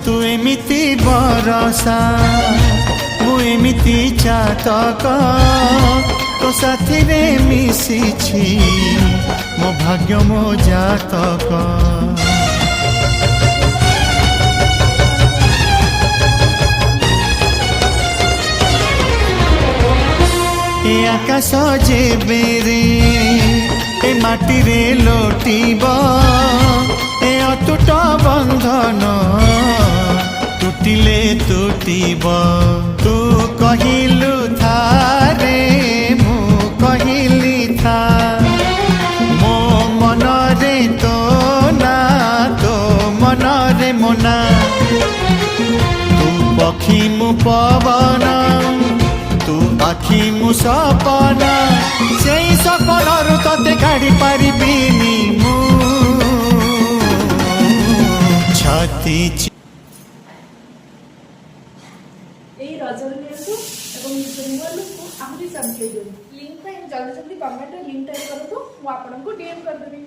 तू एमिति बरसा मु एमिति चातक तो साथी रे मिशिछि मो भाग्य मो जातक। ए आकाश जे बेरे ए माटी रे लोटिब ए अटूट बंधन टूटिले टूटिब। तू कहिलु थारे मु कहिली था मो मन रे तो ना तो मन रे मोना। तू पक्षी मु पवन तू आखि मु सपना से सपन तते काढ़ी पारिबिनी मु छाती। लिंक जल्दी जल्दी कमेंट लिंक टाइप करूँ, मुझे आपको डीएम करदेवी।